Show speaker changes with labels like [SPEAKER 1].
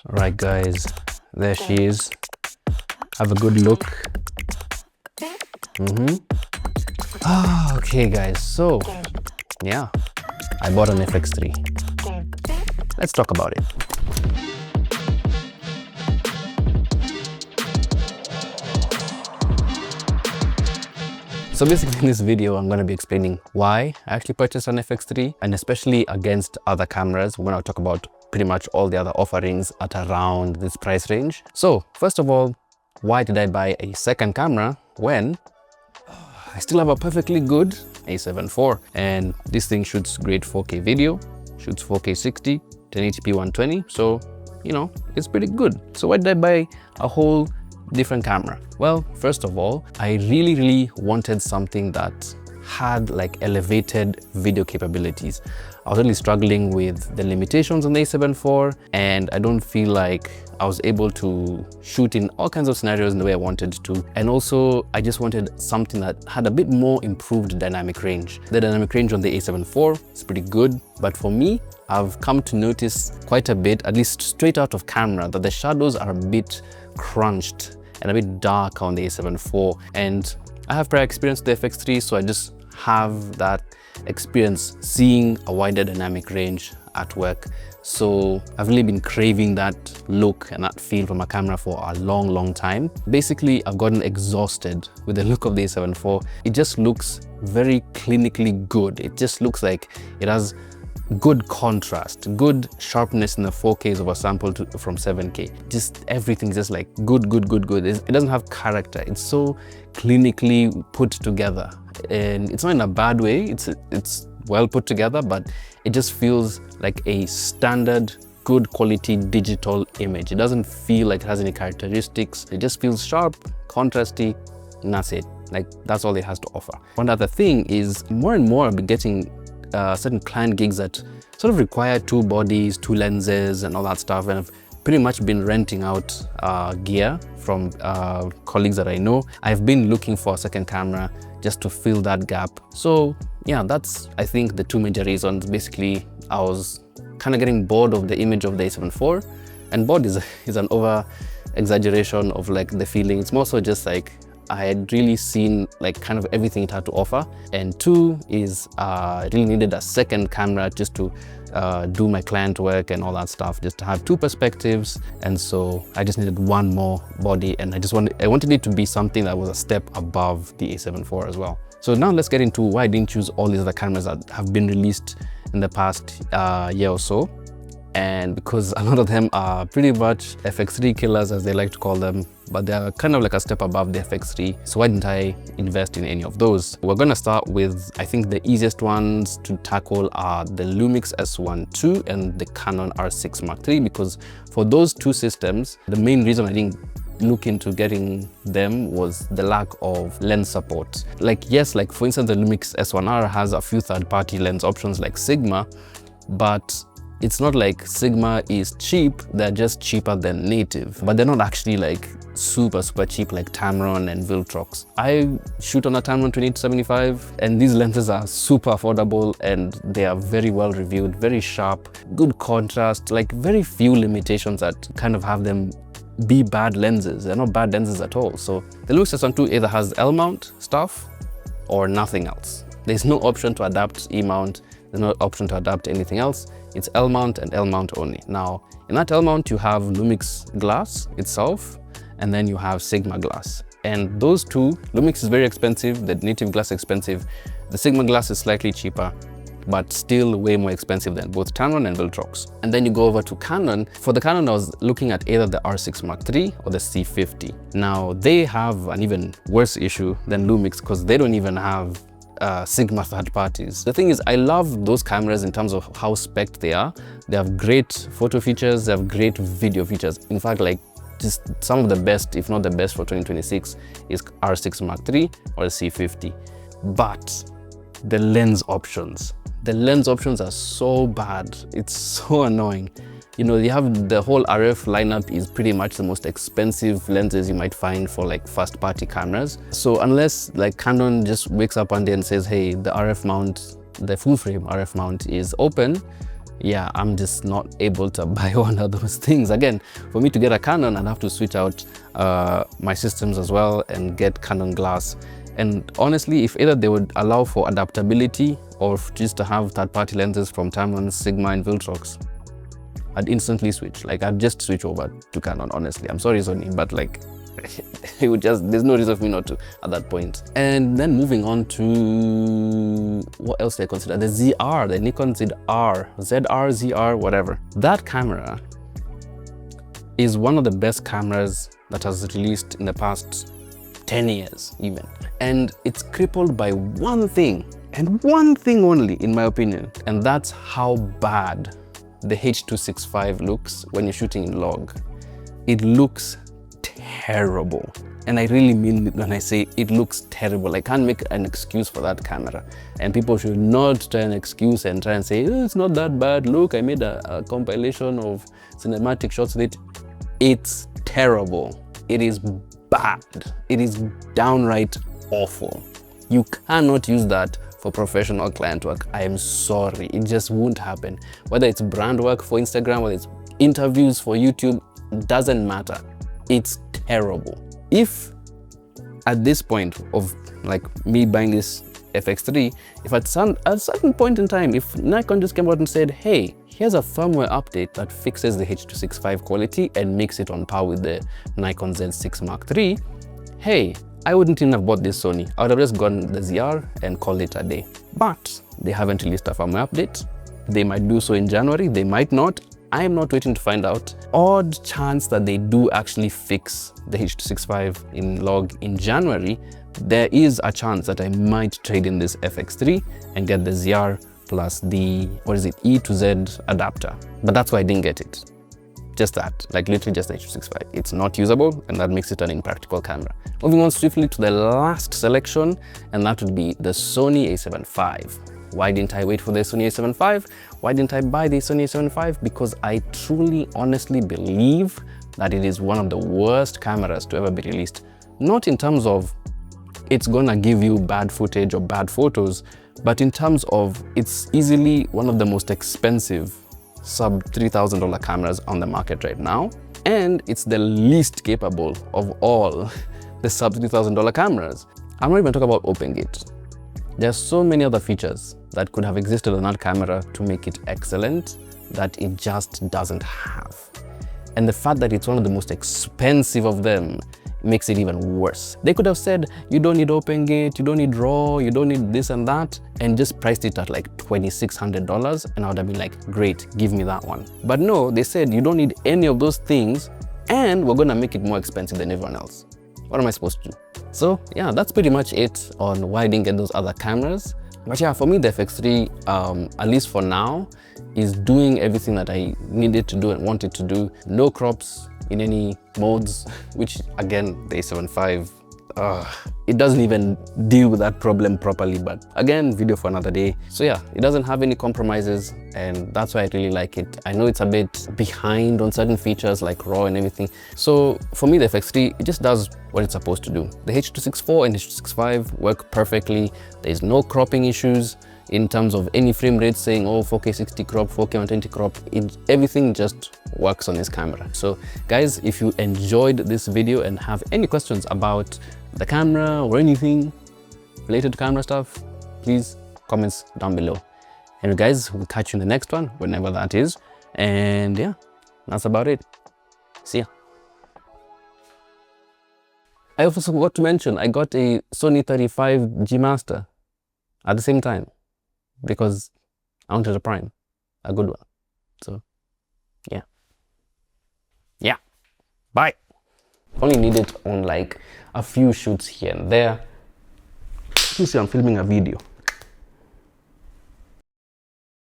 [SPEAKER 1] Alright guys, there she is. Have a good look. Okay guys, so yeah, I bought an FX3. Let's talk about it. So basically in this video, I'm going to be explaining why I actually purchased an FX3, and especially against other cameras when I talk about pretty much all the other offerings at around this price range. So first of all, why did I buy a second camera when I still have a perfectly good A7 IV? And this thing shoots great 4K video, shoots 4K 60, 1080p 120. So, you know, it's pretty good. So why did I buy a whole different camera? Well, first of all, I really wanted something that had like elevated video capabilities. I was really struggling with the limitations on the A7 IV, and I don't feel like I was able to shoot in all kinds of scenarios in the way I wanted to. And also, I just wanted something that had a bit more improved dynamic range. The dynamic range on the A7 IV is pretty good, but for me, I've come to notice quite a bit, at least straight out of camera, that the shadows are a bit crunched and a bit dark on the A7 IV. And I have prior experience with the FX3, so I just have that experience seeing a wider dynamic range at work. So I've really been craving that look and that feel from a camera for a long time. Basically, I've gotten exhausted with the look of the A7 IV. It just looks very clinically good. It just looks like it has good contrast, good sharpness in the 4Ks of a sample from 7K. Just everything's just like good. It doesn't have character. It's so clinically put together, and it's not in a bad way. It's well put together, but it just feels like a standard good quality digital image. It doesn't feel like it has any characteristics. It just feels sharp, contrasty, and that's it. Like, that's all it has to offer. One other thing is, more and more I'll be getting certain client gigs that sort of require two bodies, two lenses and all that stuff, and I've pretty much been renting out gear from colleagues that I know. I've been looking for a second camera just to fill that gap. So yeah, that's, I think, the two major reasons. Basically, I was kind of getting bored of the image of the A7 IV, and bored is an over exaggeration of like the feeling. It's more so just like I had really seen like kind of everything it had to offer. And two is I really needed a second camera just to do my client work and all that stuff, just to have two perspectives. And so I just needed one more body, and I wanted it to be something that was a step above the A7 IV as well. So now let's get into why I didn't choose all these other cameras that have been released in the past year or so. And because a lot of them are pretty much FX3 killers, as they like to call them, but they're kind of like a step above the FX3. So why didn't I invest in any of those? We're going to start with, I think the easiest ones to tackle are the Lumix S1 II and the Canon R6 Mark III, because for those two systems, the main reason I didn't look into getting them was the lack of lens support. Like, yes, like for instance, the Lumix S1R has a few third-party lens options like Sigma, but it's not like Sigma is cheap. They're just cheaper than native, but they're not actually like super cheap like Tamron and Viltrox. I shoot on a Tamron 28-75, and these lenses are super affordable, and they are very well reviewed, very sharp, good contrast, like very few limitations that kind of have them be bad lenses. They're not bad lenses at all. So the Lumix S1 II either has L-mount stuff or nothing else. There's no option to adapt E-mount. There's no option to adapt anything else. It's L-mount and L-mount only. Now, in that L-mount, you have Lumix glass itself, and then you have Sigma glass. And those two, Lumix is very expensive, the native glass is expensive. The Sigma glass is slightly cheaper, but still way more expensive than both Tamron and Viltrox. And then you go over to Canon. For the Canon, I was looking at either the R6 Mark III or the C50. Now, they have an even worse issue than Lumix because they don't even have Sigma third parties. The thing is, I love those cameras in terms of how spec'd they are. They have great photo features, they have great video features. In fact, like just some of the best, if not the best for 2026 is R6 Mark III or the C50. But the lens options are so bad. It's so annoying. You know, you have the whole RF lineup is pretty much the most expensive lenses you might find for like first party cameras. So unless like Canon just wakes up one day and says, hey, the RF mount, the full frame RF mount is open, yeah, I'm just not able to buy one of those things. Again, for me to get a Canon, I'd have to switch out my systems as well and get Canon glass. And honestly, if either they would allow for adaptability or just to have third-party lenses from Tamron, Sigma, and Viltrox, I'd instantly switch. Like, I'd just switch over to Canon, honestly. I'm sorry, Sony, but like, it would just, there's no reason for me not to at that point. And then moving on to, what else do I consider? The ZR, the Nikon ZR, ZR, whatever. That camera is one of the best cameras that has released in the past 10 years even. And it's crippled by one thing, and one thing only, in my opinion. And that's how bad the H.265 looks when you're shooting in log. It looks terrible. And I really mean it when I say it looks terrible. I can't make an excuse for that camera. And people should not try an excuse and try and say, oh, it's not that bad. Look, I made a compilation of cinematic shots with it. It's terrible. It is bad. It is downright awful. You cannot use that for professional client work. I am sorry, it just won't happen. Whether it's brand work for Instagram, whether it's interviews for YouTube, doesn't matter. It's terrible. If at this point of like me buying this FX3, if at a certain point in time, if Nikon just came out and said, hey, here's a firmware update that fixes the H.265 quality and makes it on par with the Nikon Z6 Mark III, hey, I wouldn't even have bought this Sony. I would have just gone the ZR and called it a day. But they haven't released a firmware update. They might do so in January, they might not. I'm not waiting to find out. Odd chance that they do actually fix the H.265 in log in January, there is a chance that I might trade in this FX3 and get the ZR plus the, what is it, E to Z adapter. But that's why I didn't get it. Just that, like literally just the H.265. It's not usable, and that makes it an impractical camera. Moving on swiftly to the last selection, and that would be the Sony A75. Why didn't I wait for the Sony A75? Why didn't I buy the Sony A75? Because I truly, honestly believe that it is one of the worst cameras to ever be released. Not in terms of it's gonna give you bad footage or bad photos, but in terms of it's easily one of the most expensive sub $3,000 cameras on the market right now, and it's the least capable of all the sub $3,000 cameras. I'm not even talking about open gate. There's so many other features that could have existed on that camera to make it excellent that it just doesn't have. And the fact that it's one of the most expensive of them makes it even worse. They could have said, you don't need open gate, you don't need RAW, you don't need this and that, and just priced it at like $2,600, and I would have been like, great, give me that one. But no, they said you don't need any of those things, and we're gonna make it more expensive than everyone else. What am I supposed to do? So yeah, that's pretty much it on why I didn't get those other cameras. But yeah, for me, the FX3, at least for now, is doing everything that I needed to do and wanted to do. No crops in any modes, which again, the A75, it doesn't even deal with that problem properly. But again, video for another day. So yeah, it doesn't have any compromises, and that's why I really like it. I know it's a bit behind on certain features like RAW and everything. So for me, the FX3, it just does what it's supposed to do. The H.264 and H.265 work perfectly. There's no cropping issues in terms of any frame rate saying, oh, 4K 60 crop, 4K 120 crop. Everything just works on this camera. So guys, if you enjoyed this video and have any questions about the camera or anything related to camera stuff, please comments down below. And guys, we'll catch you in the next one, whenever that is. And yeah, that's about it. See ya. I also forgot to mention, I got a Sony 35 G Master at the same time, because I wanted a prime, a good one. So yeah, bye. Only need it on like a few shoots here and there. You see, I'm filming a video.